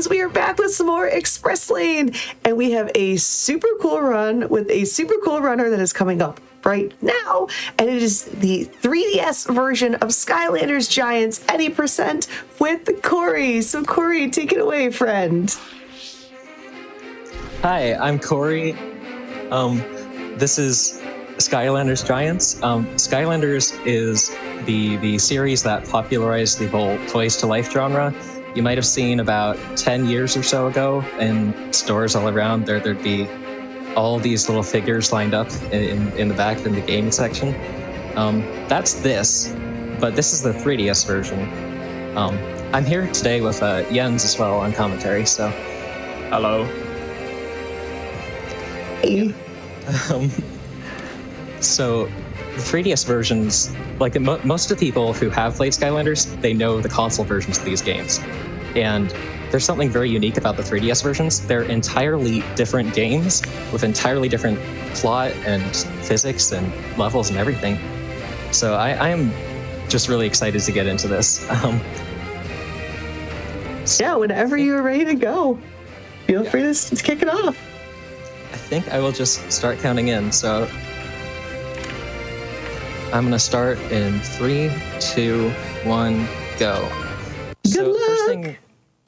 friends, we are back with some more Express Lane, and we have a super cool run with a super cool runner that is coming up right now, and it is the 3DS version of Skylanders Giants Any Percent with Corey. So Corey, take it away, friend. Hi, I'm Corey. This is Skylanders Giants. Skylanders is the series that popularized the whole Toys to Life genre. You might have seen about 10 years or so ago in stores all around there'd be all these little figures lined up in the back in the gaming section. That's this, but this is the 3DS version. I'm here today with Jens as well on commentary, so. Hello. Hey. So the 3DS versions, like most of the people who have played Skylanders, they know the console versions of these games. And there's something very unique about the 3DS versions. They're entirely different games with entirely different plot and physics and levels and everything. So I am just really excited to get into this. Yeah, whenever you're ready to go, feel free to kick it off. I think I will just start counting in. So I'm going to start in 3, 2, 1, go. So the first thing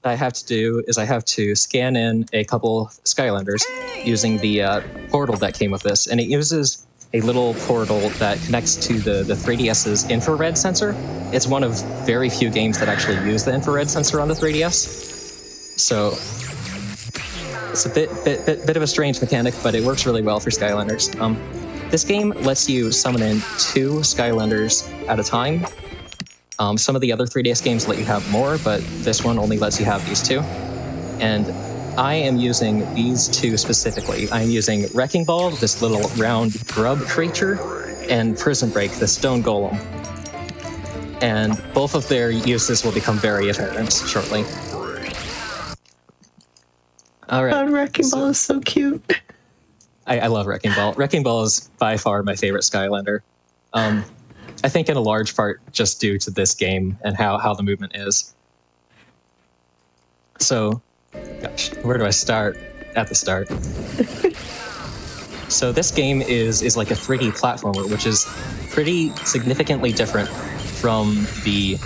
I have to do is I have to scan in a couple Skylanders using the portal that came with this. And it uses a little portal that connects to the 3DS's infrared sensor. It's one of very few games that actually use the infrared sensor on the 3DS. So it's a bit of a strange mechanic, but it works really well for Skylanders. This game lets you summon in 2 Skylanders at a time. Some of the other 3DS games let you have more, but this one only lets you have these 2. And I am using these 2 specifically. I'm using Wrecking Ball, this little round grub creature, and Prison Break, the stone golem. And both of their uses will become very apparent shortly. All right. Wrecking Ball is so cute. I love Wrecking Ball. Wrecking Ball is by far my favorite Skylander. I think in a large part just due to this game and how the movement is. So, gosh, where do I start? At the start. So this game is like a 3D platformer, which is pretty significantly different from the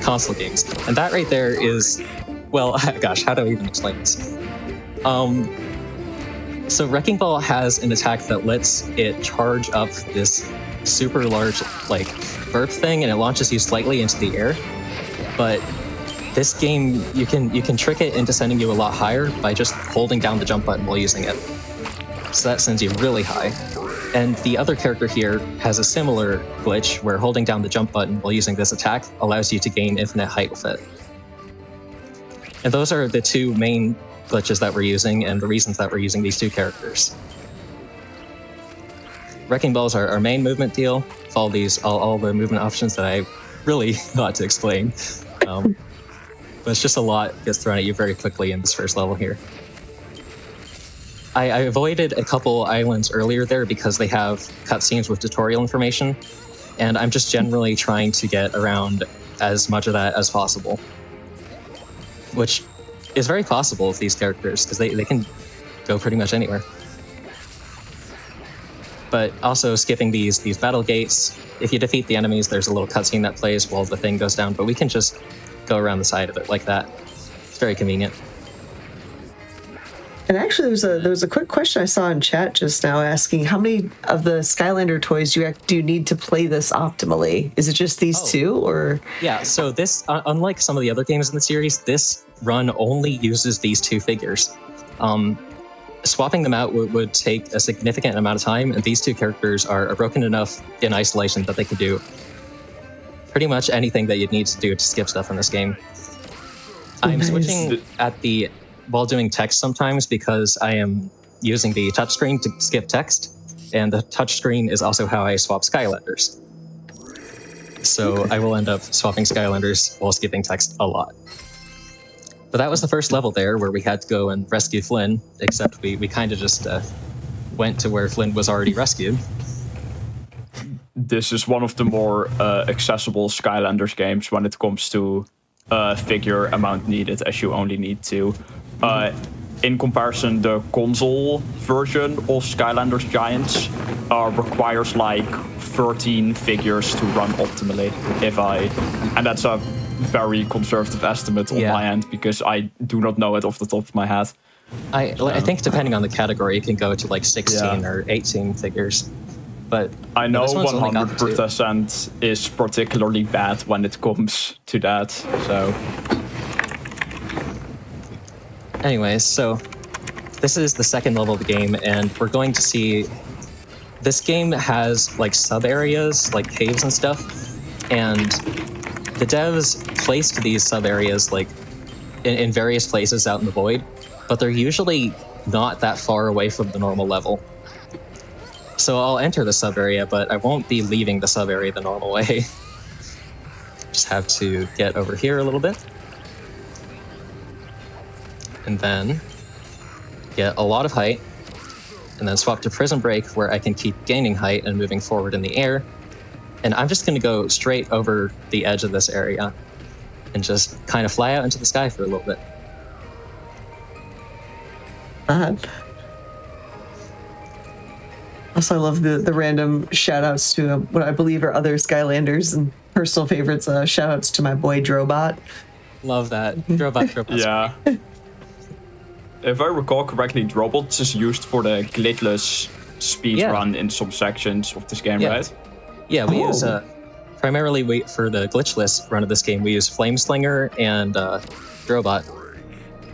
console games. And that right there is, well, gosh, how do I even explain this? So Wrecking Ball has an attack that lets it charge up this super large, like, burp thing, and it launches you slightly into the air. But this game, you can trick it into sending you a lot higher by just holding down the jump button while using it. So that sends you really high. And the other character here has a similar glitch where holding down the jump button while using this attack allows you to gain infinite height with it. And those are the 2 main glitches that we're using and the reasons that we're using these 2 characters. Wrecking Ball is our main movement deal. All the movement options that I really got to explain. But it's just a lot gets thrown at you very quickly in this first level here. I avoided a couple islands earlier there because they have cutscenes with tutorial information, and I'm just generally trying to get around as much of that as possible. Which is very possible with these characters, because they can go pretty much anywhere. But also skipping these battle gates, if you defeat the enemies, there's a little cutscene that plays while the thing goes down, but we can just go around the side of it like that. It's very convenient. And actually, there was a quick question I saw in chat just now asking how many of the Skylander toys do you need to play this optimally? Is it just these 2, or? Yeah, so this, unlike some of the other games in the series, this run only uses these 2 figures. Swapping them out would take a significant amount of time, and these 2 characters are broken enough in isolation that they can do pretty much anything that you'd need to do to skip stuff in this game. I'm switching while doing text sometimes because I am using the touchscreen to skip text, and the touchscreen is also how I swap Skylanders. So I will end up swapping Skylanders while skipping text a lot. But that was the first level there where we had to go and rescue Flynn, except we kind of just went to where Flynn was already rescued. This is one of the more accessible Skylanders games when it comes to figure amount needed as you only need 2. In comparison, the console version of Skylanders Giants requires like 13 figures to run optimally. And that's a very conservative estimate on my end because I do not know it off the top of my head. I think depending on the category, it can go to like 16 or 18 figures. But I know 100% is particularly bad when it comes to that. So, anyways, so this is the second level of the game, and we're going to see. This game has like sub areas, like caves and stuff, and the devs placed these sub areas like in various places out in the void, but they're usually not that far away from the normal level. So I'll enter the sub area, but I won't be leaving the sub area the normal way. Just have to get over here a little bit. And then get a lot of height. And then swap to Prison Break, where I can keep gaining height and moving forward in the air. And I'm just going to go straight over the edge of this area and just kind of fly out into the sky for a little bit. Also, I love the random shout-outs to what I believe are other Skylanders and personal favorites. Shout-outs to my boy Drobot. Love that. Drobot. Yeah. If I recall correctly, Drobot is used for the glitchless speed run in some sections of this game, right? Yeah, we use primarily for the glitchless run of this game. We use Flameslinger and Drobot,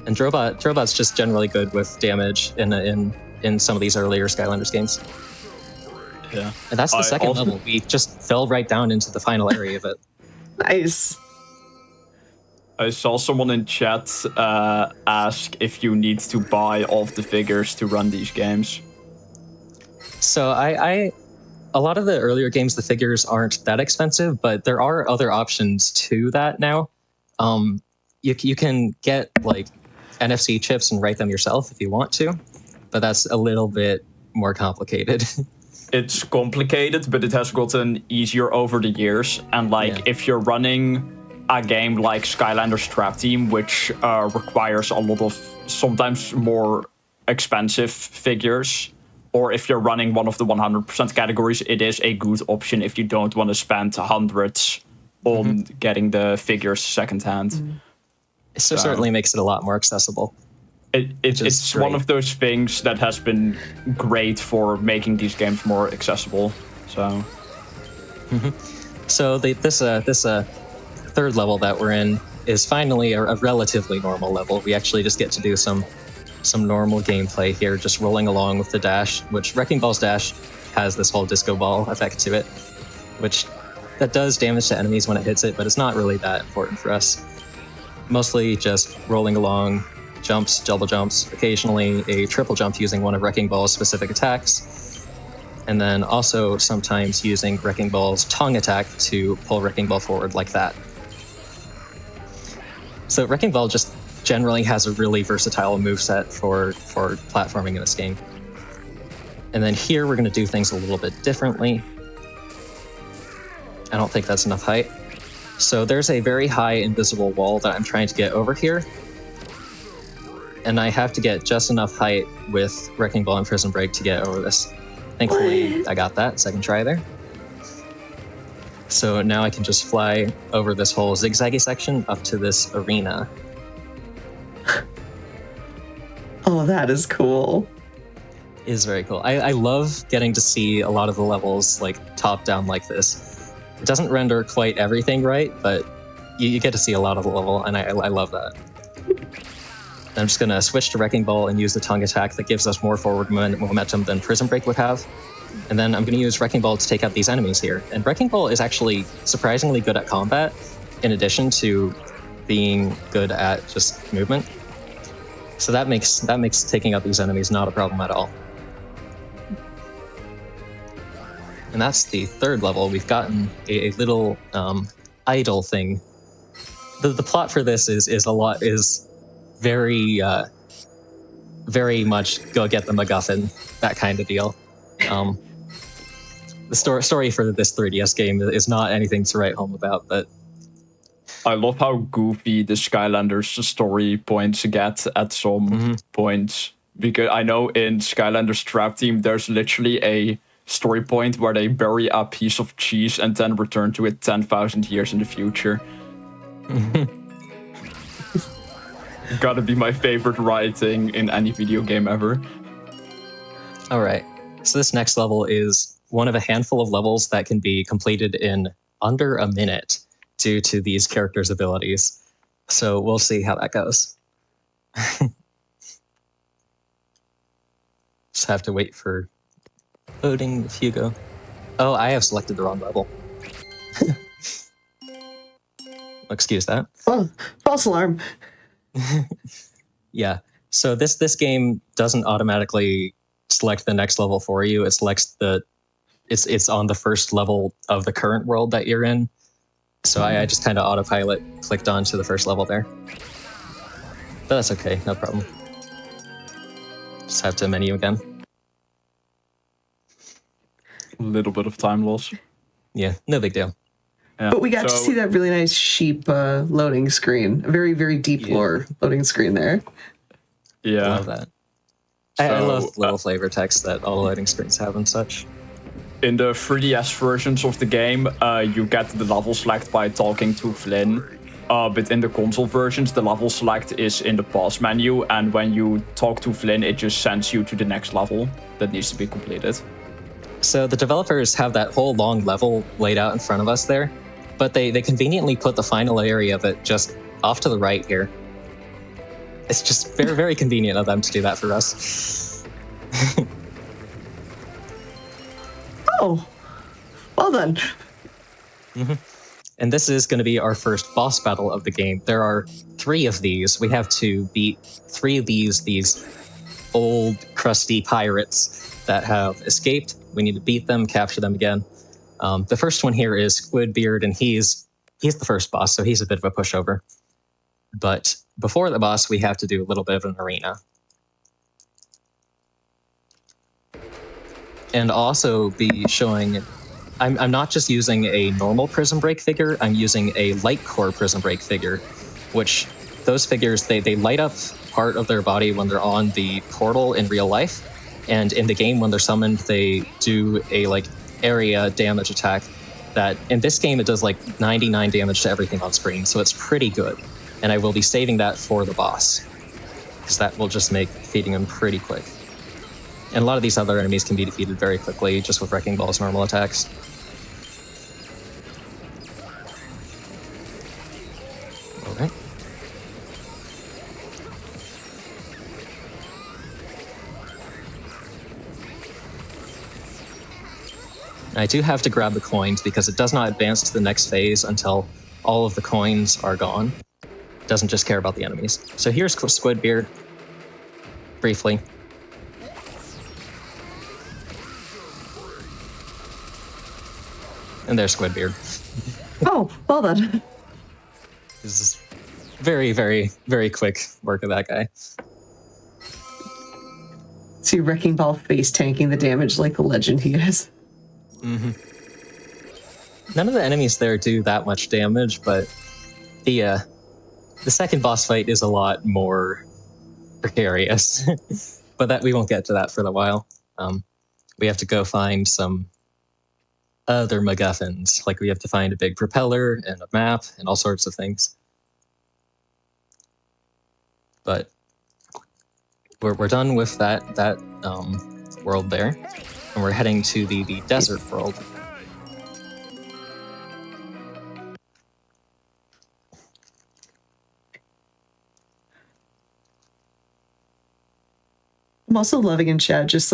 and Drobot's just generally good with damage in some of these earlier Skylanders games. Yeah, and that's the second level. We just fell right down into the final area of it. Nice. I saw someone in chat ask if you need to buy all of the figures to run these games. So a lot of the earlier games, the figures aren't that expensive, but there are other options to that now. You can get like NFC chips and write them yourself if you want to, but that's a little bit more complicated. It's complicated, but it has gotten easier over the years. And if you're running a game like Skylanders Trap Team, which requires a lot of sometimes more expensive figures, or if you're running one of the 100% categories, it is a good option if you don't want to spend hundreds on getting the figures secondhand. So certainly makes it a lot more accessible. It's one of those things that has been great for making these games more accessible. So, so this third level that we're in is finally a relatively normal level. We actually just get to do some normal gameplay here, just rolling along with the dash, which Wrecking Ball's dash has this whole disco ball effect to it, which that does damage to enemies when it hits it, but it's not really that important for us. Mostly just rolling along, jumps, double jumps, occasionally a triple jump using one of Wrecking Ball's specific attacks, and then also sometimes using Wrecking Ball's tongue attack to pull Wrecking Ball forward like that. So Wrecking Ball just generally has a really versatile moveset for platforming in this game. And then here we're going to do things a little bit differently. I don't think that's enough height. So there's a very high invisible wall that I'm trying to get over here. And I have to get just enough height with Wrecking Ball and Prison Break to get over this. Thankfully, I got that second try there. So now I can just fly over this whole zigzaggy section up to this arena. Oh, that is cool. It is very cool. I love getting to see a lot of the levels like top down like this. It doesn't render quite everything right, but you get to see a lot of the level, and I love that. I'm just going to switch to Wrecking Ball and use the tongue attack that gives us more forward momentum than Prison Break would have. And then I'm going to use Wrecking Ball to take out these enemies here. And Wrecking Ball is actually surprisingly good at combat, in addition to being good at just movement. So that makes taking out these enemies not a problem at all. And that's the third level. We've gotten a little idol thing. The plot for this is very much go get the MacGuffin, that kind of deal. The story for this 3DS game is not anything to write home about, but I love how goofy the Skylanders story points get at some points. Because I know in Skylanders Trap Team, there's literally a story point where they bury a piece of cheese and then return to it 10,000 years in the future. Gotta be my favorite writing in any video game ever. All right. So this next level is one of a handful of levels that can be completed in under a minute due to these characters' abilities. So we'll see how that goes. Just have to wait for loading with Hugo. Oh, I have selected the wrong level. Excuse that. Oh, false alarm. Yeah. So this game doesn't automatically select the next level for you. It selects it's on the first level of the current world that you're in. So I just kind of autopilot clicked onto the first level there. But that's okay, no problem. Just have to menu again. A little bit of time loss. Yeah, no big deal. Yeah. But we got to see that really nice sheep loading screen. A very, very deep lore loading screen there. Yeah. I love that. I love little flavor text that all loading screens have and such. In the 3DS versions of the game, you get the level select by talking to Flynn. But in the console versions, the level select is in the pause menu, and when you talk to Flynn, it just sends you to the next level that needs to be completed. So the developers have that whole long level laid out in front of us there, but they conveniently put the final area of it just off to the right here. It's just very, very convenient of them to do that for us. Oh, well done. Mm-hmm. And this is going to be our first boss battle of the game. There are 3 of these. We have to beat 3 of these old, crusty pirates that have escaped. We need to beat them, capture them again. The first one here is Squidbeard, and he's the first boss, so he's a bit of a pushover. But before the boss, we have to do a little bit of an arena. And also be showing... I'm not just using a normal Prism Break figure, I'm using a Light Core Prism Break figure, which those figures, they light up part of their body when they're on the portal in real life, and in the game when they're summoned, they do a area damage attack that, in this game, it does 99 damage to everything on screen, so it's pretty good. And I will be saving that for the boss, because that will just make defeating him pretty quick. And a lot of these other enemies can be defeated very quickly, just with Wrecking Ball's normal attacks. Okay. I do have to grab the coins because it does not advance to the next phase until all of the coins are gone. It doesn't just care about the enemies. So here's Squidbeard, briefly. And there's Squidbeard. Oh, well done. This is very, very, very quick work of that guy. See Wrecking Ball face tanking the damage like the legend he is. Mm-hmm. None of the enemies there do that much damage, but the second boss fight is a lot more precarious. But that we won't get to that for a while. We have to go find some other MacGuffins. We have to find a big propeller and a map and all sorts of things. But we're done with that world there, and we're heading to the desert world. I'm also loving in chat just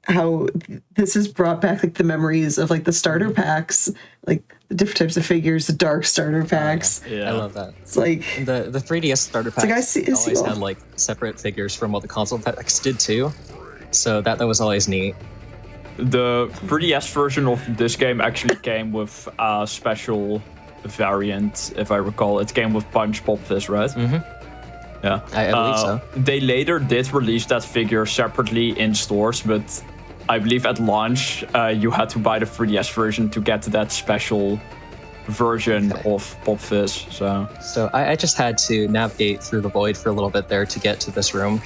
how this has brought back the memories of the starter packs, the different types of figures, the dark starter packs. Yeah. I love that. It's the 3DS starter packs always had separate figures from what the console packs did too. So that was always neat. The 3DS version of this game actually came with a special variant, if I recall. It came with Punch Pop Fizz, right? Mm-hmm. Yeah, I believe so. They later did release that figure separately in stores, but I believe at launch you had to buy the 3DS version to get that special version of Pop Fizz. So I just had to navigate through the void for a little bit there to get to this room.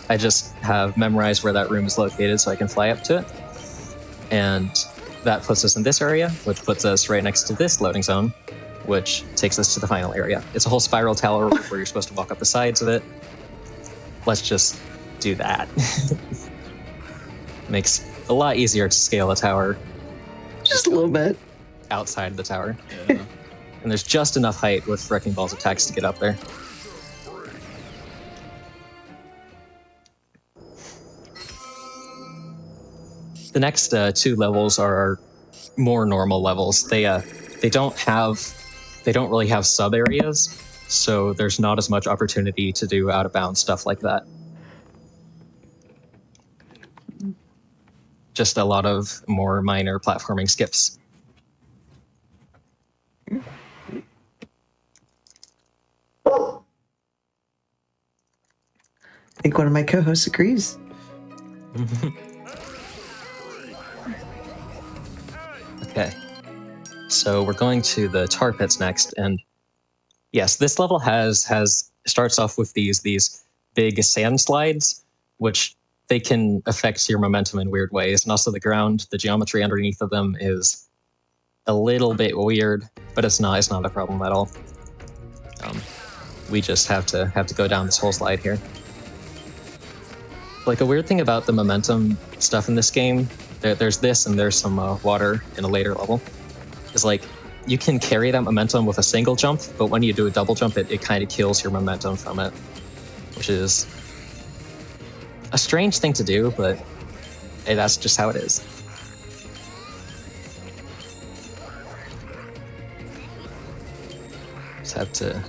I just have memorized where that room is located so I can fly up to it. And that puts us in this area, which puts us right next to this loading zone, which takes us to the final area. It's a whole spiral tower where you're supposed to walk up the sides of it. Let's just do that. Makes a lot easier to scale a tower. Just a little bit. Outside the tower. Yeah. And there's just enough height with Wrecking Ball's attacks to get up there. The next 2 levels are more normal levels. They don't really have sub areas, so there's not as much opportunity to do out of bounds stuff like that. Just a lot of more minor platforming skips. I think one of my co-hosts agrees. Okay, so we're going to the tar pits next, and yes, this level starts off with these big sand slides, which they can affect your momentum in weird ways, and also the geometry underneath of them is a little bit weird, but it's not a problem at all. We just have to go down this whole slide here. Like, a weird thing about the momentum stuff in this game, there's this and there's some water in a later level, is like, you can carry that momentum with a single jump, but when you do a double jump, it kind of kills your momentum from it, which is a strange thing to do, but hey, that's just how it is. Just have to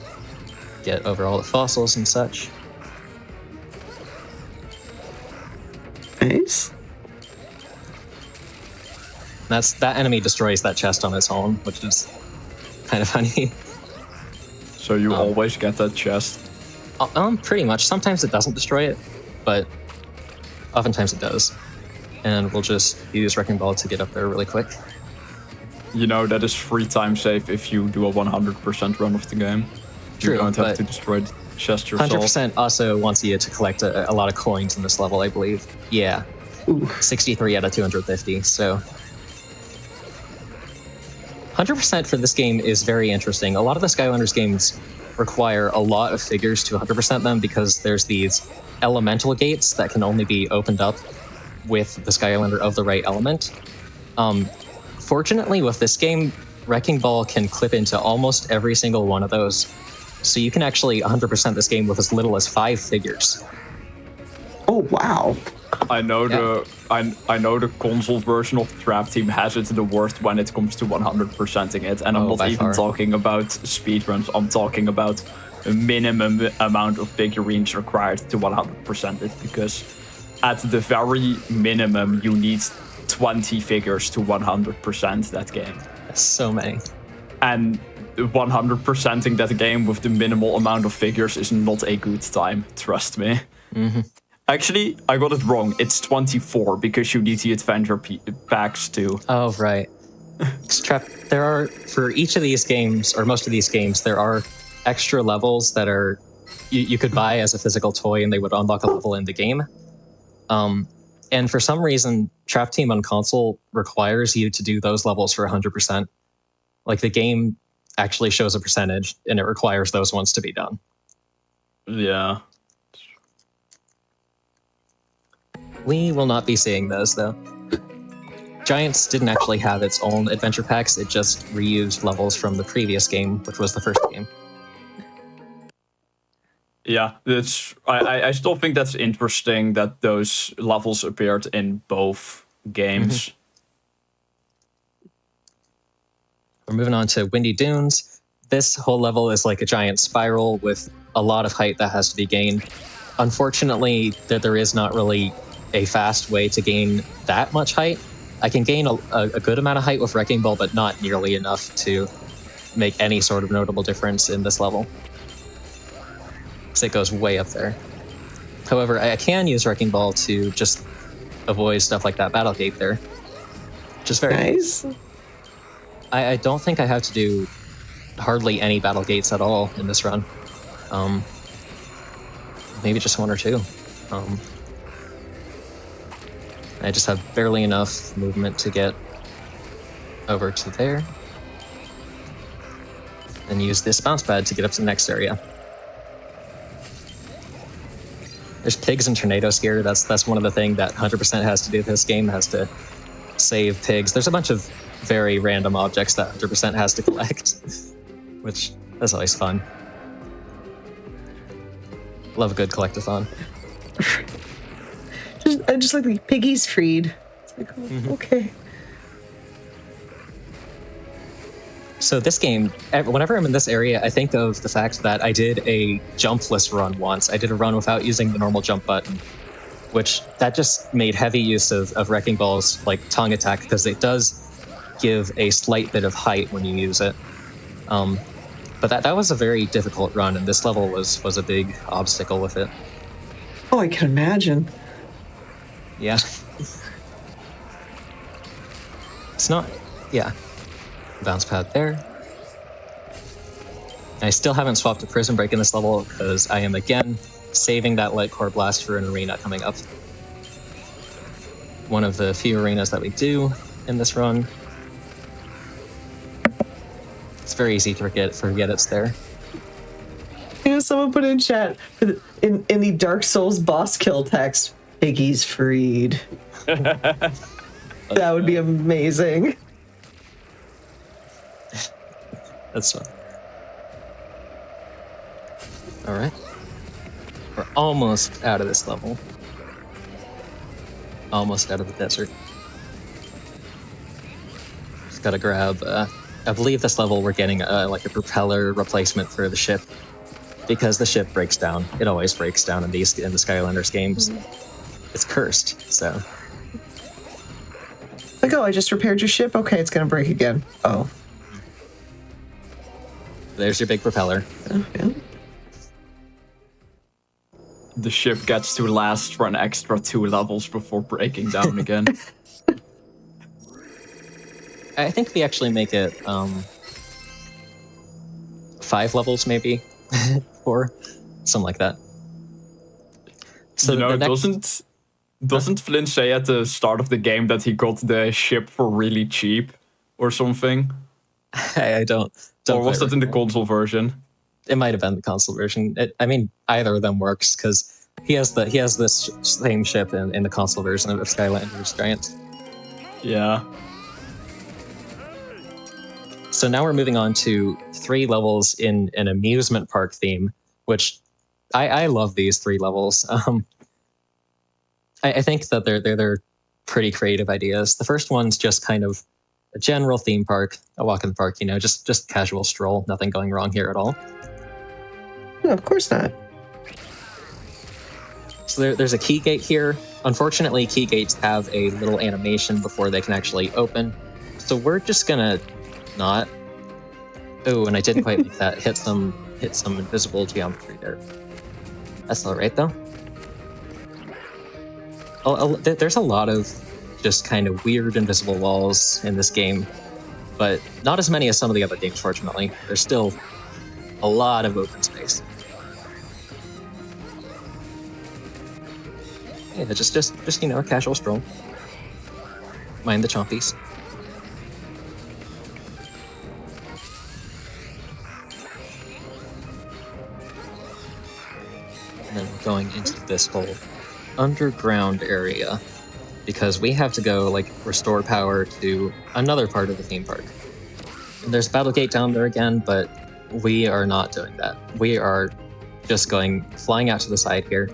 get over all the fossils and such. Nice. That enemy destroys that chest on its own, which is kind of funny. So you always get that chest? Pretty much. Sometimes it doesn't destroy it, but oftentimes it does. And we'll just use Wrecking Ball to get up there really quick. You know, that is 3 times safe if you do a 100% run of the game. True, you don't have to destroy the chest yourself. 100% also wants you to collect a lot of coins in this level, I believe. Yeah. Ooh. 63 out of 250, so... 100% for this game is very interesting. A lot of the Skylanders games require a lot of figures to 100% them because there's these elemental gates that can only be opened up with the Skylander of the right element. Fortunately, with this game, Wrecking Ball can clip into almost every single one of those. So you can actually 100% this game with as little as 5 figures. Oh, wow. I know the console version of the Trap Team has it the worst when it comes to 100%ing it, and I'm not even talking about speedruns. I'm talking about a minimum amount of figurines required to 100% it, because at the very minimum you need 20 figures to 100% that game. That's so many. And 100%ing that game with the minimal amount of figures is not a good time, trust me. Mm-hmm. Actually, I got it wrong. It's 24 because you need the adventure packs too. Oh, right. There are, for each of these games, or most of these games, there are extra levels that are you could buy as a physical toy and they would unlock a level in the game. And for some reason, Trap Team on console requires you to do those levels for 100%. Like, the game actually shows a percentage and it requires those ones to be done. Yeah. We will not be seeing those, though. Giants didn't actually have its own adventure packs, it just reused levels from the previous game, which was the first game. Yeah, I still think that's interesting that those levels appeared in both games. Mm-hmm. We're moving on to Windy Dunes. This whole level is like a giant spiral with a lot of height that has to be gained. Unfortunately, there is not really a fast way to gain that much height. I can gain a good amount of height with Wrecking Ball, but not nearly enough to make any sort of notable difference in this level, because it goes way up there. However, I can use Wrecking Ball to just avoid stuff like that battle gate there, which is very nice. I don't think I have to do hardly any battle gates at all in this run. Maybe just one or two. I just have barely enough movement to get over to there. And use this bounce pad to get up to the next area. There's pigs and tornadoes here. That's one of the things that 100% has to do with this game. It has to save pigs. There's a bunch of very random objects that 100% has to collect, which is always fun. Love a good collectathon. I just like the piggies freed. It's like, oh, okay. So this game, whenever I'm in this area, I think of the fact that I did a jumpless run once. I did a run without using the normal jump button, which that just made heavy use of Wrecking Ball's like tongue attack, because it does give a slight bit of height when you use it. But that was a very difficult run, and this level was a big obstacle with it. Oh, I can imagine. Yeah. It's not... Yeah. Bounce pad there. I still haven't swapped to Prison Break in this level, because I am again saving that Light Core Blast for an arena coming up. One of the few arenas that we do in this run. It's very easy to forget it's there. You know, someone put in chat in the Dark Souls boss kill text, Piggy's freed. That would be amazing. That's fun. All right. We're almost out of this level. Almost out of the desert. Just gotta grab, I believe this level we're getting like a propeller replacement for the ship, because the ship breaks down. It always breaks down in the Skylanders games. It's cursed, so. Like, oh, I just repaired your ship? Okay, it's gonna break again. Oh. There's your big propeller. Okay. The ship gets to last for an extra 2 levels before breaking down again. I think we actually make it 5 levels, maybe 4, something like that. So you know, doesn't Flynn say at the start of the game that he got the ship for really cheap or something? I don't. Or was that in the console version? It might have been the console version. I mean, either of them works, because he has this same ship in the console version of Skylanders Giants. Yeah. So now we're moving on to 3 levels in an amusement park theme, which I love these 3 levels. I think that they're pretty creative ideas. The first one's just kind of a general theme park, a walk in the park, just casual stroll, nothing going wrong here at all. No, of course not. So there's a key gate here. Unfortunately, key gates have a little animation before they can actually open. So we're just gonna not. Oh, and I didn't quite make that. Hit some invisible geometry there. That's all right though. There's a lot of just kind of weird invisible walls in this game, but not as many as some of the other games, fortunately. There's still a lot of open space. Yeah, just a casual stroll. Mind the chompies. And then going into this whole underground area, because we have to go restore power to another part of the theme park. And there's a battle gate down there again, but we are not doing that. We are just flying out to the side here,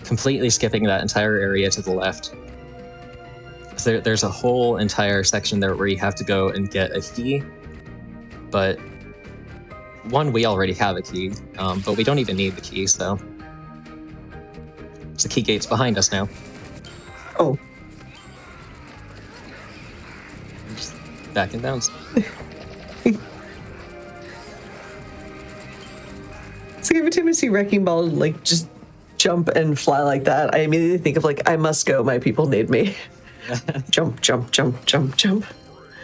completely skipping that entire area to the left. So there's a whole entire section there where you have to go and get a key, but we already have a key, but we don't even need the key, so the key gate's behind us now. Oh. Just back and bounce. It's like every time I see Wrecking Ball just jump and fly like that, I immediately think of I must go, my people need me. Jump, jump, jump, jump, jump.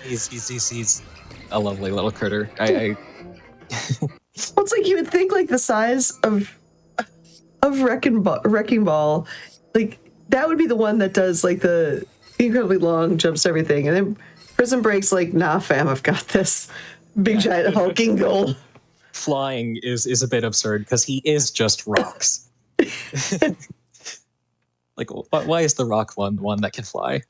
He's a lovely little critter. I Well, it's like you would think like the size of Wrecking Ball, like that would be the one that does like the incredibly long jumps, everything, and then Prison Break's like, nah, fam, I've got this big giant hulking goal. Flying is a bit absurd because he is just rocks. Like, why is the rock one that can fly?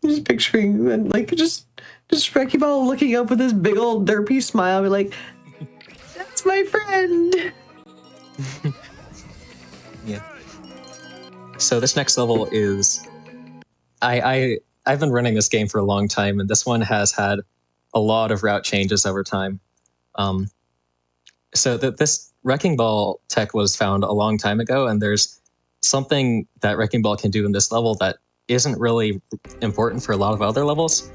Just picturing and like just Wrecking Ball looking up with his big old derpy smile, be like, "That's my friend." Yeah. So this next level is, I've been running this game for a long time, and this one has had a lot of route changes over time. So this Wrecking Ball tech was found a long time ago, and there's something that Wrecking Ball can do in this level that isn't really important for a lot of other levels,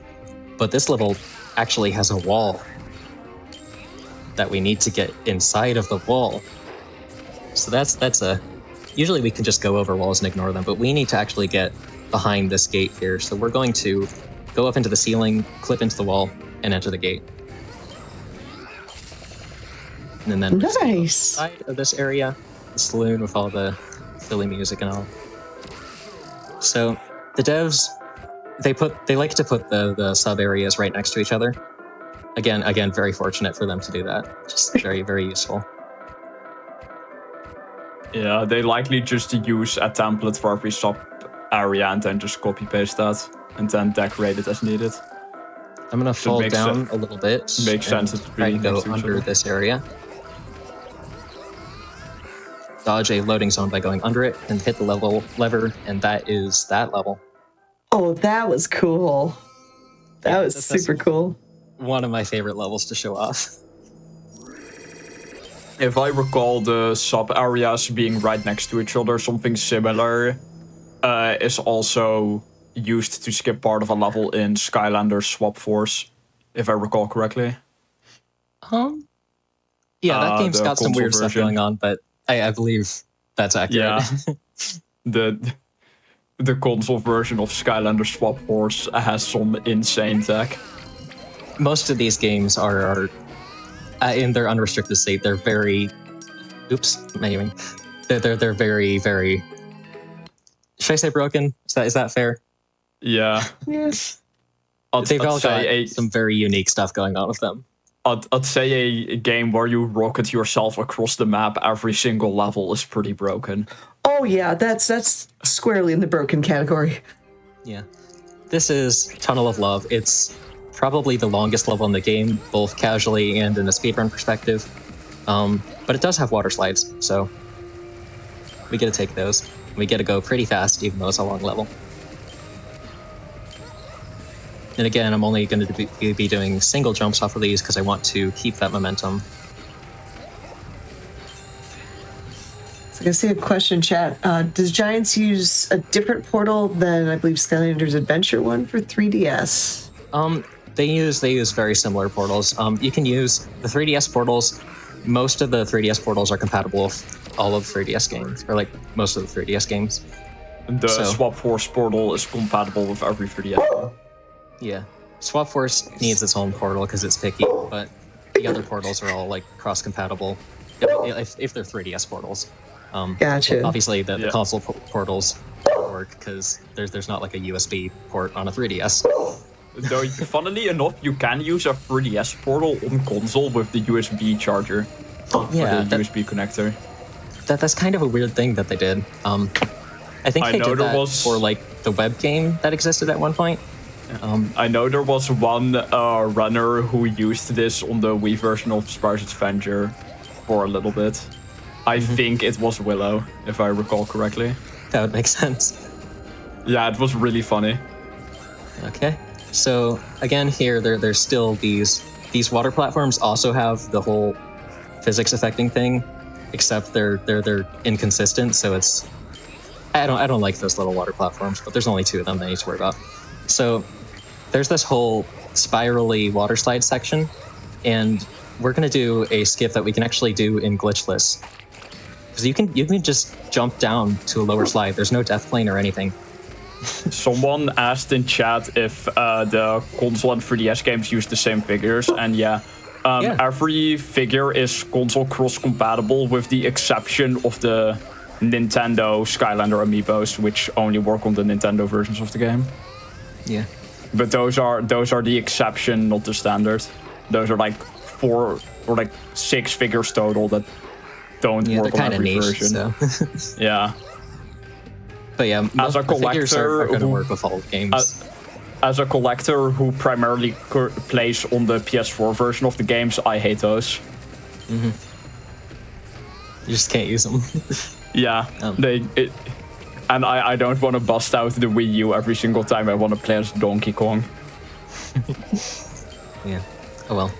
but this level actually has a wall that we need to get inside of the wall. So that's a, usually we can just go over walls and ignore them, but we need to actually get behind this gate here. So we're going to go up into the ceiling, clip into the wall, and enter the gate. And then Nice. side of this area, the saloon with all the silly music and all. So the devs, they like to put the sub areas right next to each other. Again, very fortunate for them to do that. Just very, very useful. Yeah, they likely just use a template for every sub area and then just copy paste that and then decorate it as needed. I'm gonna fall down a little bit. Makes sense. And It's try really to go next to each under other. this area. Dodge a loading zone by going under it and hit the lever, and that is that level. Oh, that was cool. That was that's super cool. One of my favorite levels to show off. If I recall the sub areas being right next to each other, something similar is also used to skip part of a level in Skylanders Swap Force, if I recall correctly. Yeah, that game's the got some console weird stuff version. going on, but I believe that's accurate. Yeah. The console version of Skylanders Swap Force has some insane tech. Most of these games are in their unrestricted state. They're very, anyway, they're very, very. Should I say broken? Is that fair? Yeah. Yeah. They've all got some very unique stuff going on with them. I'd say a game where you rocket yourself across the map every single level is pretty broken. Oh yeah, that's squarely in the broken category. Yeah. This is Tunnel of Love. It's probably the longest level in the game, both casually and in a speedrun perspective. But it does have water slides, so we get to take those. We get to go pretty fast, even though it's a long level. And again, I'm only going to be doing single jumps off of these because I want to keep that momentum. So I see a question in chat. Does Giants use a different portal than I believe Skylanders Adventure one for 3DS? They use very similar portals. You can use the 3DS portals. Most of the 3DS portals are compatible with all of 3DS games, or like most of the 3DS games. The Swap Force portal is compatible with every 3DS game. Yeah, Swap Force needs its own portal because it's picky, but the other portals are all like cross-compatible if they're 3DS portals. Gotcha. Obviously, the console portals don't work because there's not like a USB port on a 3DS. Though, funnily enough, you can use a 3DS portal on console with the USB charger. Yeah, the USB connector. That's kind of a weird thing that they did. I think they did that for like the web game that existed at one point. I know there was one runner who used this on the Wii version of Spar's Adventure for a little bit. I think it was Willow, if I recall correctly. That would make sense. Yeah, it was really funny. Okay, so again here, there's still these water platforms also have the whole physics affecting thing, except they're inconsistent. So it's I don't like those little water platforms, but there's only 2 of them that I need to worry about. So there's this whole spirally water slide section, and we're gonna do a skip that we can actually do in glitchless. Because you can just jump down to a lower slide. There's no death plane or anything. Someone asked in chat if the console and 3DS games use the same figures, and every figure is console cross-compatible with the exception of the Nintendo Skylander amiibos, which only work on the Nintendo versions of the game. Yeah. But those are the exception, not the standard. Those are like 4 or like 6 figures total that don't work on every version. So. Yeah. But yeah, as a collector, are going to work with all games. As a collector who primarily plays on the PS4 version of the games, I hate those. Mm-hmm. You just can't use them. Yeah, and I don't want to bust out the Wii U every single time I want to play as Donkey Kong. Yeah. Oh well.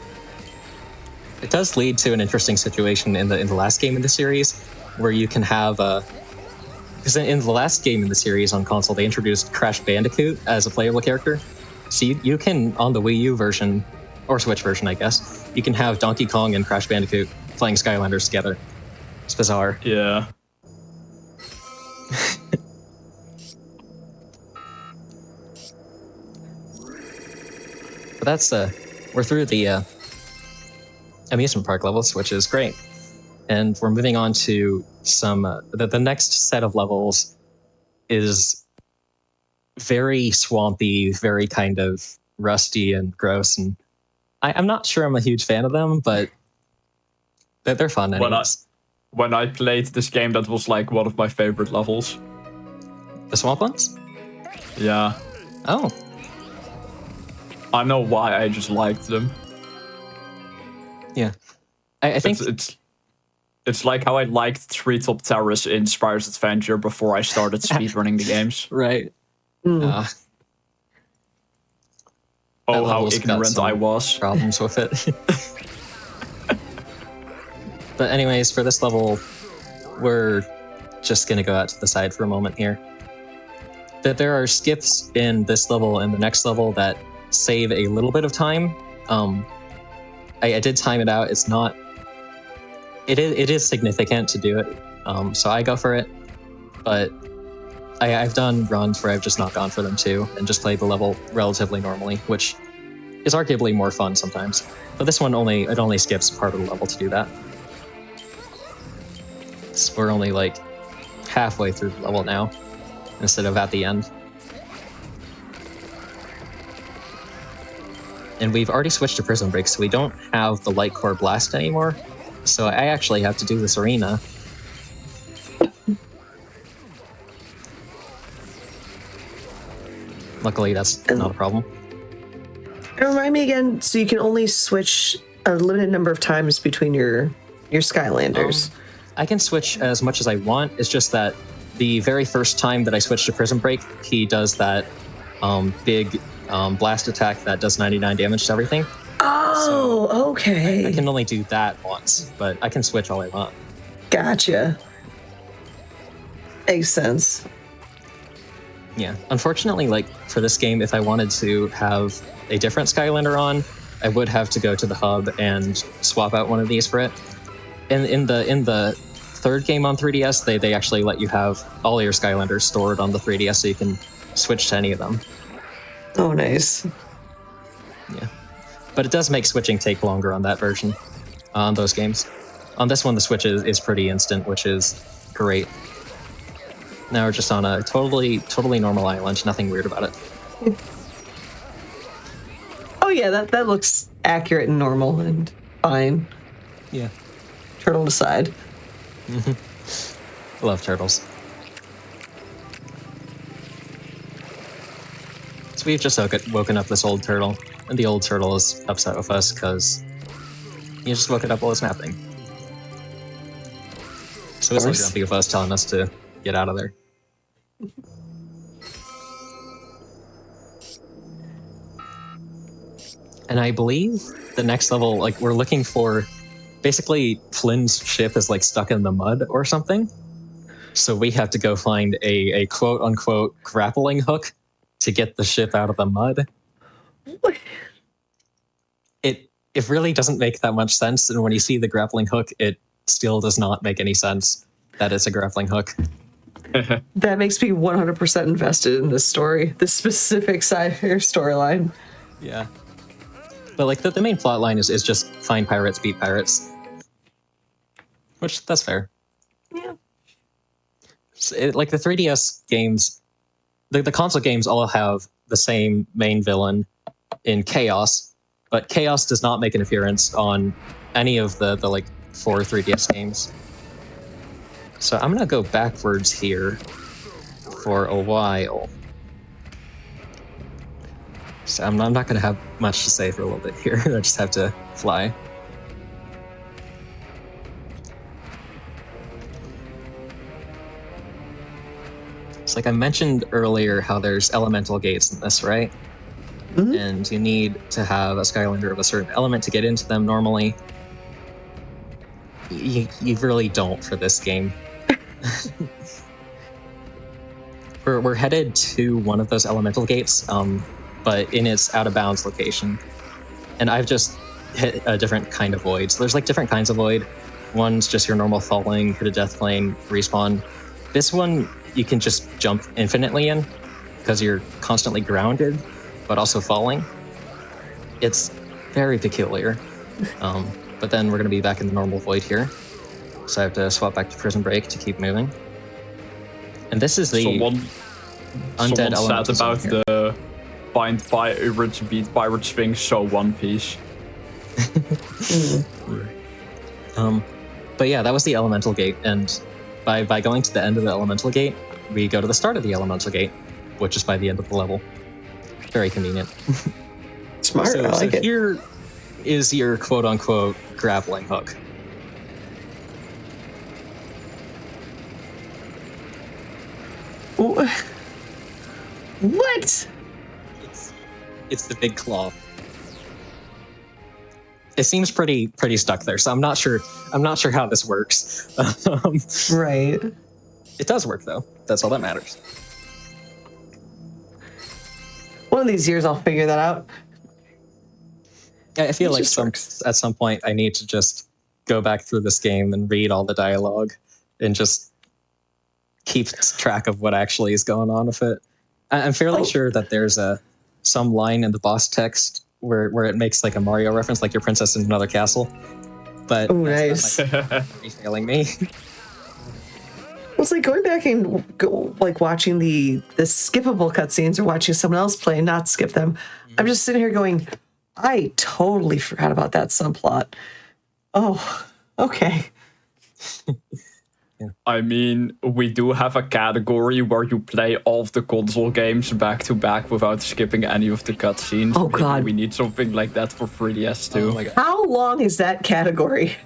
It does lead to an interesting situation in the last game in the series, where you can have because in the last game in the series on console, they introduced Crash Bandicoot as a playable character. So you can, on the Wii U version, or Switch version, I guess, you can have Donkey Kong and Crash Bandicoot playing Skylanders together. It's bizarre. Yeah. But that's we're through the amusement park levels, which is great, and we're moving on to some. The next set of levels is very swampy, very kind of rusty and gross, and I'm not sure I'm a huge fan of them, but they're fun anyways. When I played this game, that was like one of my favorite levels. The swamp ones? Yeah. Oh. I don't know why, I just liked them. Yeah. I think it's like how I liked Treetop Terrace in Spyro's Adventure before I started speedrunning the games. Right. How ignorant I was. Problems with it. But anyways, for this level, we're just going to go out to the side for a moment here. That there are skips in this level and the next level that save a little bit of time. I did time it out. It's not... It is significant to do it, so I go for it. But I've done runs where I've just not gone for them too, and just played the level relatively normally, which is arguably more fun sometimes. But this one only skips part of the level to do that. So we're only like halfway through the level now, instead of at the end. And we've already switched to Prison Break, so we don't have the Light Core Blast anymore. So I actually have to do this arena. Luckily, that's not a problem. And remind me again, so you can only switch a limited number of times between your Skylanders. I can switch as much as I want. It's just that the very first time that I switch to Prison Break, he does that big blast attack that does 99 damage to everything. Oh, so okay. I can only do that once, but I can switch all I want. Gotcha. Makes sense. Yeah. Unfortunately, like for this game, if I wanted to have a different Skylander on, I would have to go to the hub and swap out one of these for it. And in the third game on 3DS, they actually let you have all your Skylanders stored on the 3DS, so you can switch to any of them. Oh, nice. Yeah. But it does make switching take longer on that version, on those games. On this one, the switch is pretty instant, which is great. Now we're just on a totally normal island, nothing weird about it. Oh yeah, that looks accurate and normal and fine. Yeah. Turtle aside. Love turtles. So we've just woken up this old turtle, and the old turtle is upset with us because he just woke it up while it's napping. So it's like grumpy with us, telling us to get out of there. And I believe the next level, like, we're looking for... Basically, Flynn's ship is, like, stuck in the mud or something. So we have to go find a quote-unquote grappling hook to get the ship out of the mud. What? It really doesn't make that much sense, and when you see the grappling hook, it still does not make any sense that it's a grappling hook. That makes me 100% invested in this story, this specific side of your storyline. Yeah. But like the main plot line is just find pirates, beat pirates. Which, that's fair. Yeah. Like the 3DS games, the console games all have the same main villain in Chaos, but Chaos does not make an appearance on any of the like 4 3DS games. So I'm gonna go backwards here for a while. So I'm not gonna have much to say for a little bit here. I just have to fly. It's like I mentioned earlier how there's elemental gates in this, right? Mm-hmm. And you need to have a Skylander of a certain element to get into them normally. You really don't for this game. We're headed to one of those elemental gates, but in its out-of-bounds location. And I've just hit a different kind of void. So there's like different kinds of void. One's just your normal falling, hit a death plane, respawn. This one you can just jump infinitely in because you're constantly grounded, but also falling. It's very peculiar. But then we're going to be back in the normal void here. So I have to swap back to Prison Break to keep moving. And this is the undead element said about the find pirates, beat pirates thing, so One Piece. But yeah, that was the elemental gate, and by going to the end of the elemental gate, we go to the start of the elemental gate, which is by the end of the level. Very convenient. Smart, I like it. Here is your quote-unquote grappling hook. What? It's the big claw. It seems pretty stuck there, so I'm not sure how this works. Right. It does work though. That's all that matters. One of these years I'll figure that out. I feel like at some point I need to just go back through this game and read all the dialogue and just keep track of what actually is going on with it. I'm fairly sure that there's some line in the boss text where it makes like a Mario reference, like your princess in another castle. But nice. Failing me. Well, it's like going back and watching the skippable cutscenes or watching someone else play and not skip them. I'm just sitting here going, I totally forgot about that subplot. Oh, okay. I mean, we do have a category where you play all of the console games back to back without skipping any of the cutscenes. Oh, God. We need something like that for 3DS too. Oh my God. How long is that category?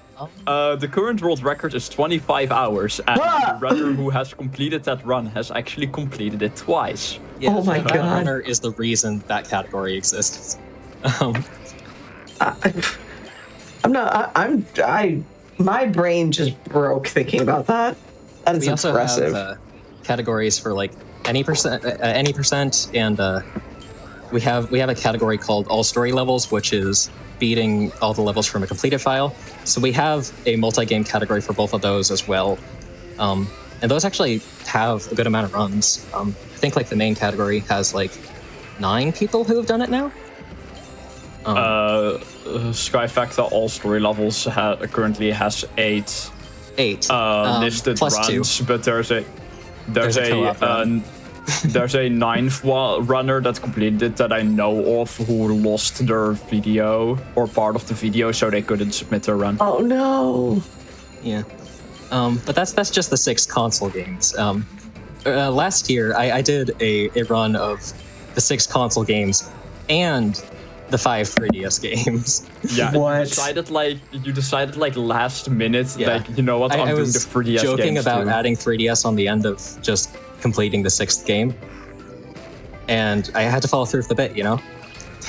The current world record is 25 hours, and the runner who has completed that run has actually completed it twice. Yeah, oh my that God. runner is the reason that category exists. My brain just broke thinking about that. That is impressive. We also have categories for like any percent, and we have a category called all story levels, which is beating all the levels from a completed file. So we have a multi-game category for both of those as well, and those actually have a good amount of runs. I think like the main category has like 9 people who have done it now. Sky Factor all story levels currently has 8 listed runs, 2. but there's a 9th runner that completed it that I know of who lost their video or part of the video, so they couldn't submit their run. Oh no! Yeah, but that's just the 6 console games. Last year I did a run of the 6 console games and the 5 3DS games. Yeah, what? You decided last minute, Yeah. like, you know what, I'm doing the 3DS games joking about too. adding 3DS on the end of just completing the 6th game. And I had to follow through with the bit, you know?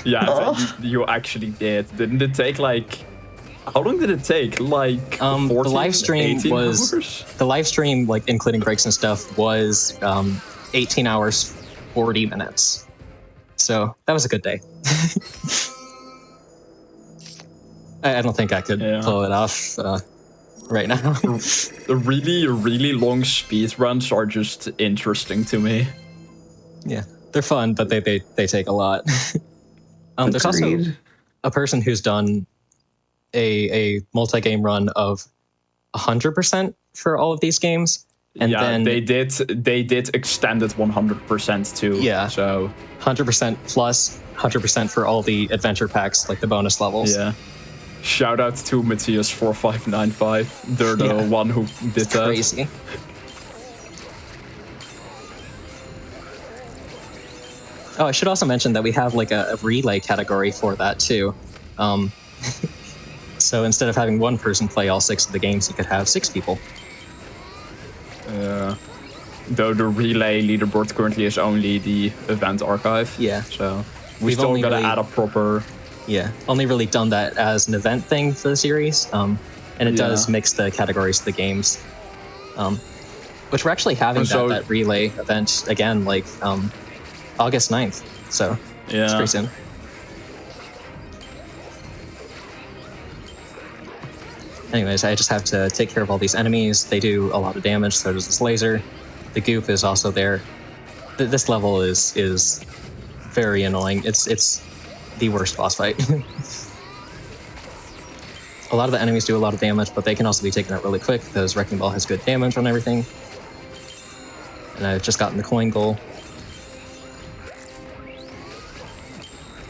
Yeah, you actually did. Didn't it take how long did it take? 14, the live stream 18 was hours? the live stream, like including breaks and stuff, was 18 hours 40 minutes. So that was a good day. I don't think I could pull it off. right now. The really long speed runs are just interesting to me. Yeah, they're fun, but they take a lot. There's also Agreed. a person who's done a multi-game run of 100% for all of these games, and yeah, then they did extended 100% too. Yeah. So 100% plus 100% for all the adventure packs, like the bonus levels. yeah. Shout out to Matthias4595. They're the one who did that. Crazy. Oh, I should also mention that we have like a relay category for that too. So instead of having one person play all 6 of the games, you could have 6 people. Though the relay leaderboard currently is only the event archive. Yeah. So We've still only gotta really- add a proper. Yeah, only really done that as an event thing for the series, and it does mix the categories of the games. Which we're actually having So- that relay event again, like August 9th. So it's pretty soon. Anyways, I just have to take care of all these enemies. They do a lot of damage, so does this laser. The goop is also there. This level is very annoying. It's the worst boss fight. A lot of the enemies do a lot of damage, but they can also be taken out really quick because Wrecking Ball has good damage on everything. And I've just gotten the coin goal.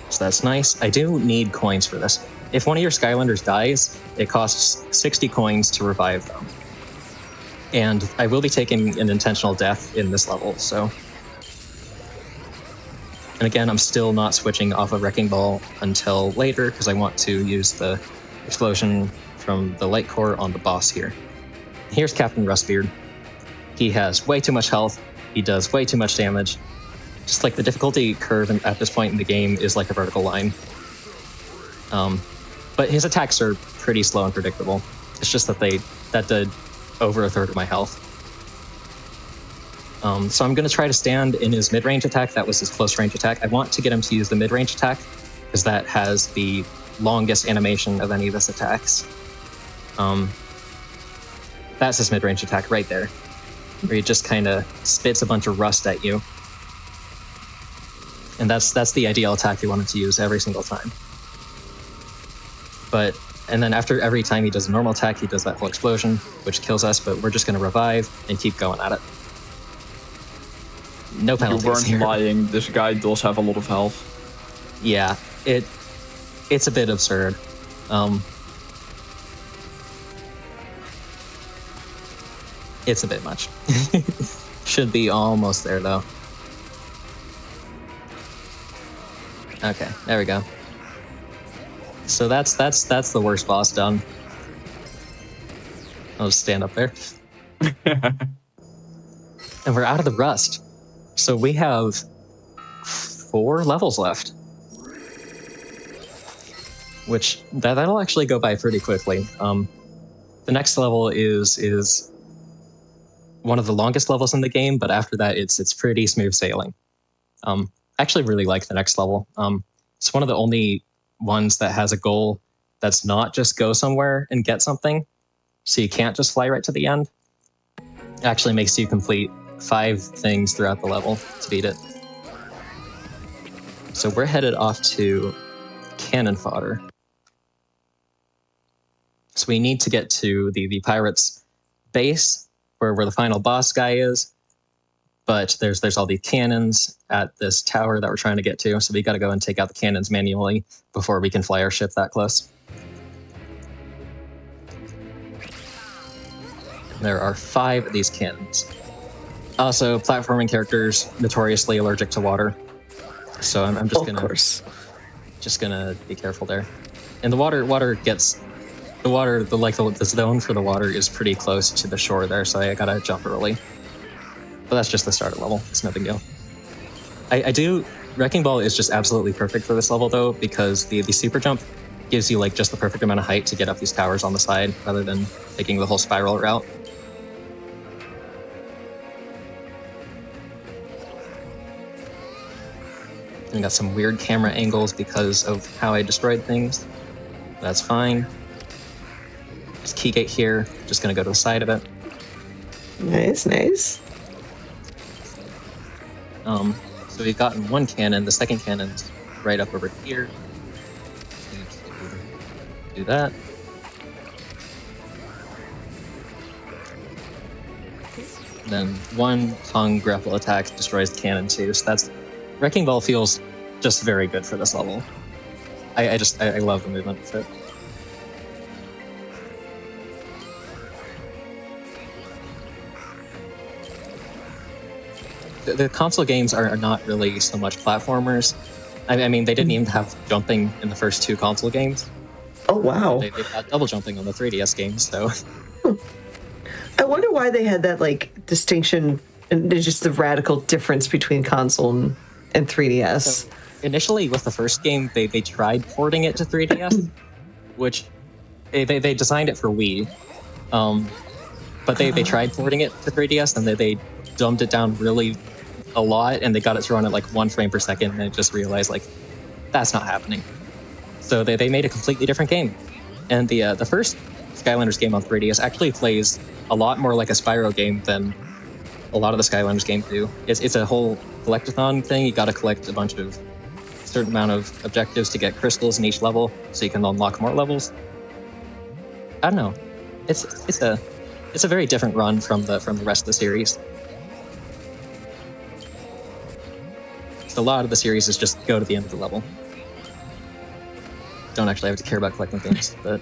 So that's nice. I do need coins for this. If one of your Skylanders dies, it costs 60 coins to revive them. And I will be taking an intentional death in this level, so... And again, I'm still not switching off a Wrecking Ball until later, because I want to use the explosion from the light core on the boss here. Here's Captain Rustbeard. He has way too much health, he does way too much damage. Just like the difficulty curve at this point in the game is like a vertical line. But his attacks are pretty slow and predictable. It's just that that did over a third of my health. So I'm going to try to stand in his mid-range attack. That was his close-range attack. I want to get him to use the mid-range attack, because that has the longest animation of any of his attacks. That's his mid-range attack right there, where he just kind of spits a bunch of rust at you. And that's the ideal attack you want him to use every single time. And then after every time he does a normal attack, he does that whole explosion, which kills us, but we're just going to revive and keep going at it. No penalties You weren't here. lying, this guy does have a lot of health. Yeah, it's a bit absurd. It's a bit much. Should be almost there, though. Okay, there we go. So that's the worst boss done. I'll just stand up there. And we're out of the rust. So we have 4 levels left. Which, that'll actually go by pretty quickly. The next level is one of the longest levels in the game, but after that it's pretty smooth sailing. I actually really like the next level. It's one of the only ones that has a goal that's not just go somewhere and get something, so you can't just fly right to the end. It actually makes you complete 5 things throughout the level to beat it. So we're headed off to Cannon Fodder. So we need to get to the pirates' base, where the final boss guy is. But there's all these cannons at this tower that we're trying to get to, so we got to go and take out the cannons manually before we can fly our ship that close. There are 5 of these cannons. Also, platforming characters notoriously allergic to water, so I'm just gonna be careful there. And the water gets the zone for the water is pretty close to the shore there, so I gotta jump early. But that's just the starter level. It's no big deal. Wrecking Ball is just absolutely perfect for this level, though, because the super jump gives you like just the perfect amount of height to get up these towers on the side, rather than taking the whole spiral route. And got some weird camera angles because of how I destroyed things. That's fine. Just key gate here. Just going to go to the side of it. Nice, nice. So we've gotten one cannon. The second cannon's right up over here. Do that. And then one tongue grapple attack destroys the cannon too. So that's Wrecking Ball feels just very good for this level. I love the movement of it. The console games are not really so much platformers. I mean, they didn't even have jumping in the first two console games. Oh, wow. They've got double jumping on the 3DS games, so. I wonder why they had that, like, distinction and just the radical difference between console and 3DS. So initially, with the first game, they tried porting it to 3DS, which they designed it for Wii. But they tried porting it to 3DS, and they dumbed it down really a lot, and they got it to run at like 1 frame per second, and just realized like that's not happening. So they made a completely different game. And the first Skylanders game on 3DS actually plays a lot more like a Spyro game than a lot of the Skylanders games do. It's a whole collectathon thing. You got to collect a certain amount of objectives to get crystals in each level, so you can unlock more levels. I don't know. It's a very different run from the rest of the series. A lot of the series is just go to the end of the level. Don't actually have to care about collecting things, but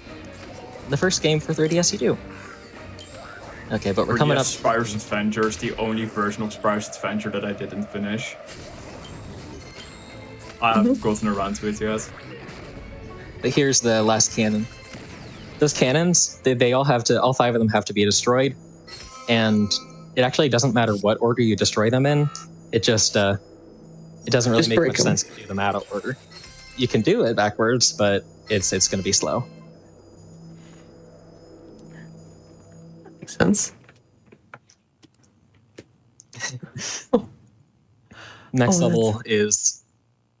the first game for 3DS you do. Okay, but we're coming up. Spyro's Adventure is the only version of Spyro's Adventure that I didn't finish. I haven't gotten around to it yet. But here's the last cannon. Those cannons, they all 5 of them have to be destroyed, and it actually doesn't matter what order you destroy them in. It just it doesn't really make much sense to do them out of order. You can do it backwards, but it's going to be slow. Makes sense. Next level is,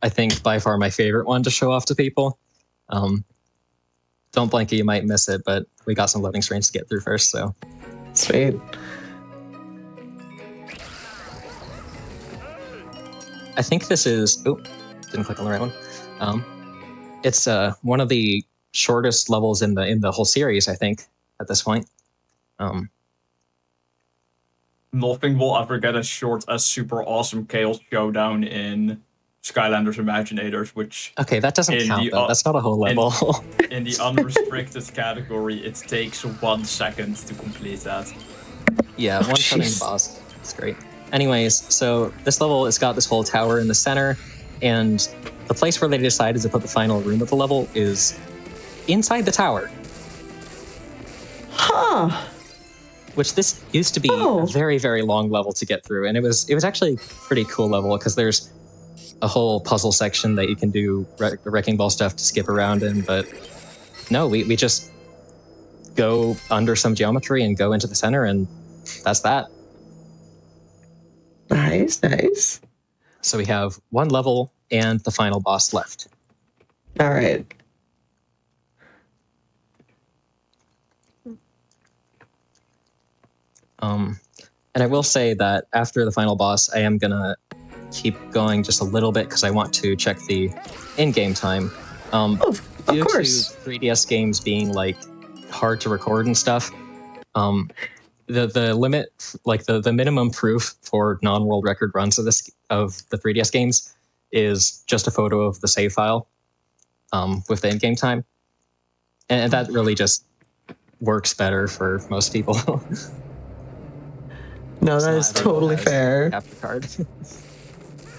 I think, by far my favorite one to show off to people. Don't blink, you might miss it, but we got some loading screens to get through first, so. Sweet. I think this is... Oh, didn't click on the right one. It's one of the shortest levels in the whole series, I think, at this point. Nothing will ever get as short as Super Awesome Chaos Showdown in Skylanders Imaginators, which... Okay, that doesn't count, though. That's not a whole level. In the unrestricted category, it takes 1 second to complete that. Yeah, one shot in the boss. That's great. Anyways, so this level has got this whole tower in the center, and the place where they decided to put the final room of the level is inside the tower. Huh. Which this used to be a very, very long level to get through, and it was actually a pretty cool level because there's a whole puzzle section that you can do Wrecking Ball stuff to skip around in, but no, we just go under some geometry and go into the center, and that's that. Nice, nice. So we have one level and the final boss left. All right. And I will say that after the final boss, I am gonna keep going just a little bit because I want to check the in-game time. Of course. Due to 3DS games being like hard to record and stuff, the limit, like the minimum proof for non-world record runs of the 3DS games is just a photo of the save file with the in-game time, and that really just works better for most people. No, that is totally fair. Capture card.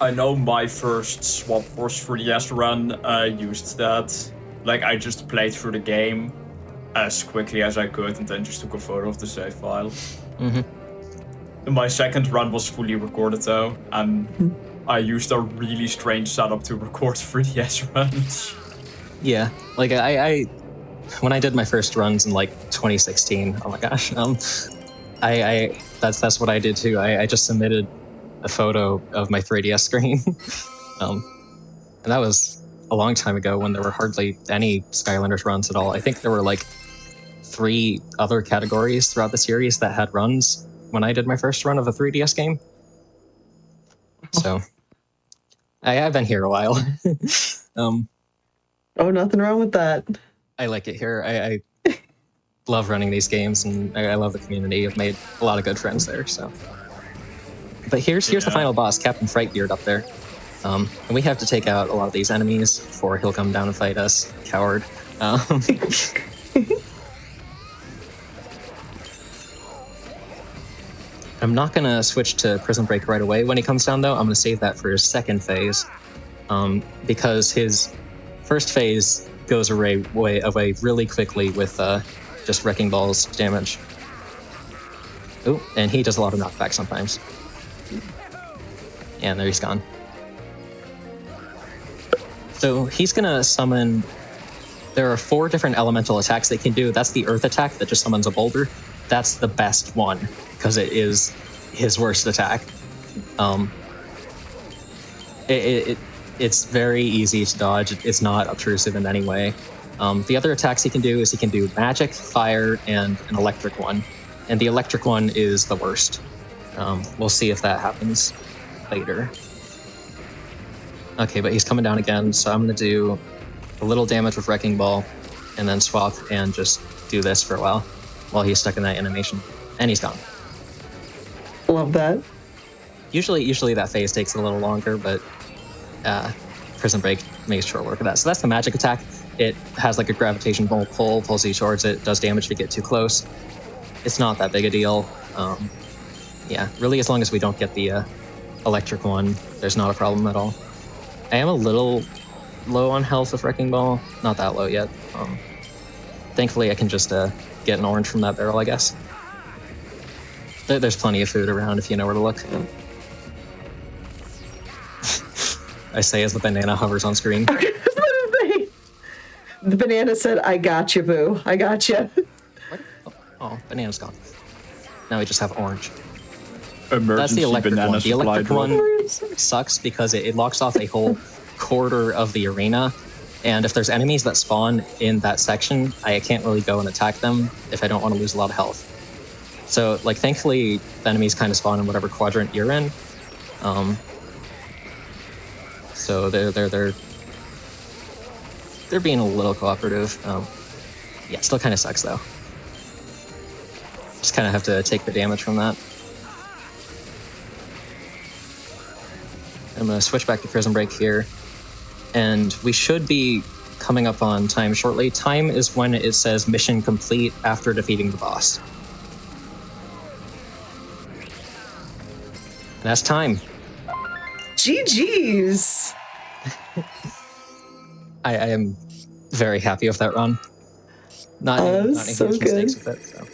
I know my first Swap Force 3DS run used that. Like, I just played through the game as quickly as I could and then just took a photo of the save file. Mm-hmm. My second run was fully recorded though, and I used a really strange setup to record 3DS runs. Yeah, like I when I did my first runs in like 2016, oh my gosh, that's what I did too. I just submitted a photo of my 3DS screen, and that was a long time ago when there were hardly any Skylanders runs at all. I think there were like 3 other categories throughout the series that had runs when I did my first run of a 3DS game. So I've been here a while. Oh, nothing wrong with that. I like it here. I love running these games, and I love the community. I've made a lot of good friends there. So, but here's the final boss, Captain Frightbeard up there, and we have to take out a lot of these enemies before he'll come down and fight us. Coward. I'm not gonna switch to Prison Break right away when he comes down, though. I'm gonna save that for his second phase, because his first phase goes away really quickly with just Wrecking Ball's damage. Oh, and he does a lot of knockback sometimes. And there he's gone. So he's gonna summon... There are 4 different elemental attacks they can do. That's the Earth attack that just summons a boulder. That's the best one, because it is his worst attack. It's very easy to dodge. It's not obtrusive in any way. The other attacks he can do is he can do magic, fire, and an electric one. And the electric one is the worst. We'll see if that happens later. Okay, but he's coming down again, so I'm going to do a little damage with Wrecking Ball, and then swap and just do this for a while he's stuck in that animation. And he's gone. Love that. Usually that phase takes a little longer, but Prison Break makes short work of that. So that's the magic attack. It has like a gravitation pull, pulls you towards it, does damage if you get too close. It's not that big a deal. Yeah, really, as long as we don't get the electric one, there's not a problem at all. I am a little low on health with Wrecking Ball. Not that low yet. Thankfully, I can just get an orange from that barrel, I guess. There's plenty of food around if you know where to look. I say as the banana hovers on screen. Okay, the banana said, "I got you, boo. I got you." Oh, banana's gone. Now we just have orange. Emergency That's the electric banana one. The electric supply one sucks because it locks off a whole quarter of the arena. And if there's enemies that spawn in that section, I can't really go and attack them if I don't want to lose a lot of health. So, like, thankfully, the enemies kind of spawn in whatever quadrant you're in. So they're being a little cooperative. Yeah, it still kind of sucks though. Just kind of have to take the damage from that. I'm gonna switch back to Prison Break here, and we should be coming up on time shortly. Time is when it says mission complete after defeating the boss. And that's time. GG's. I am very happy with that run. Not any so huge mistakes with it, so.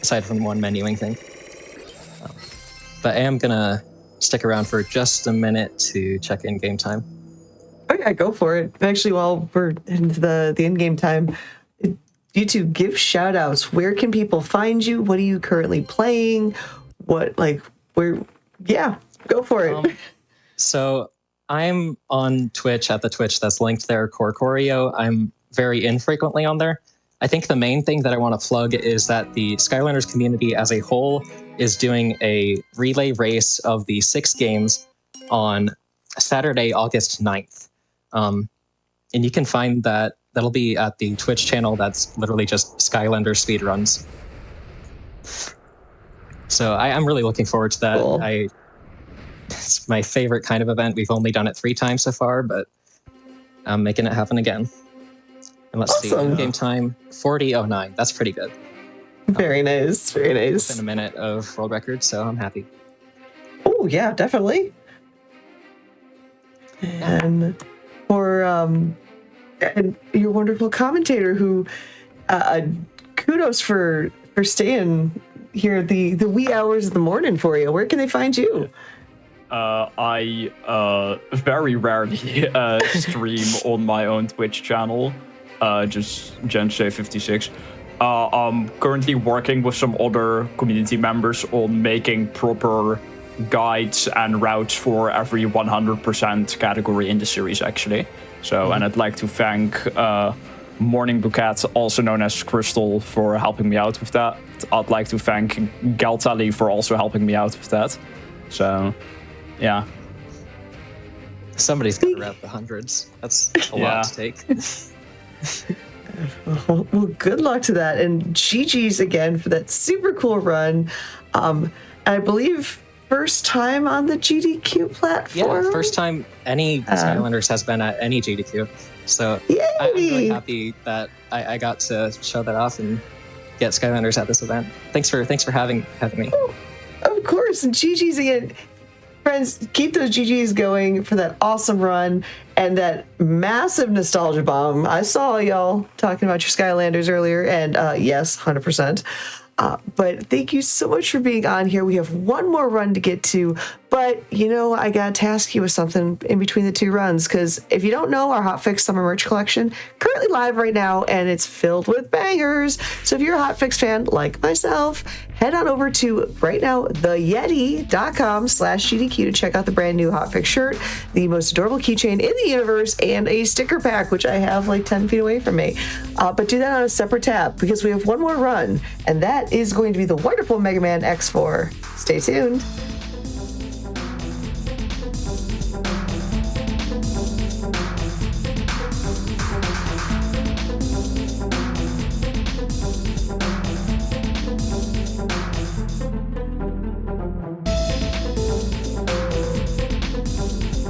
Aside from one menuing thing. But I am gonna stick around for just a minute to check in game time. Oh yeah, go for it. Actually, while we're into the in-game time, you two give shout outs. Where can people find you? What are you currently playing? Yeah, go for it. So I'm on Twitch at the Twitch that's linked there, Corcorio. I'm very infrequently on there. I think the main thing that I want to plug is that the Skylanders community as a whole is doing a relay race of the 6 games on Saturday, August 9th. And you can find that'll be at the Twitch channel that's literally just Skylanders speedruns. So I'm really looking forward to that. Cool. It's my favorite kind of event. We've only done it 3 times so far, but I'm making it happen again. And let's see, game time 40:09. That's pretty good. Very nice, very nice. Within a minute of world record, so I'm happy. Oh yeah, definitely. And for and your wonderful commentator, who kudos for staying here at the wee hours of the morning for you. Where can they find you? I very rarely stream on my own Twitch channel, just GenJ56. I'm currently working with some other community members on making proper guides and routes for every 100% category in the series, actually. So, and I'd like to thank Morning Bouquet, also known as Crystal, for helping me out with that. I'd like to thank Galtali for also helping me out with that. So, yeah. Somebody's got to wrap the hundreds. That's a lot to take. Well, good luck to that. And GG's again for that super cool run. I believe first time on the GDQ platform. Yeah, first time any Skylanders has been at any GDQ. So Yay! I'm really happy that I got to show that off and get Skylanders at this event. Thanks for having me. Oh, of course, and GG's again. Friends, keep those GGs going for that awesome run and that massive nostalgia bomb. I saw y'all talking about your Skylanders earlier, and yes, 100%. But thank you so much for being on here. We have one more run to get to, but I got to task you with something in between the two runs, because if you don't know, our Hotfix Summer Merch Collection currently live right now, and it's filled with bangers. So if you're a Hotfix fan like myself, head on over to right now theyeti.com/GDQ to check out the brand new Hotfix shirt, the most adorable keychain in the universe, and a sticker pack, which I have like 10 feet away from me. But do that on a separate tab, because we have one more run, and that is going to be the wonderful Mega Man X4. Stay tuned.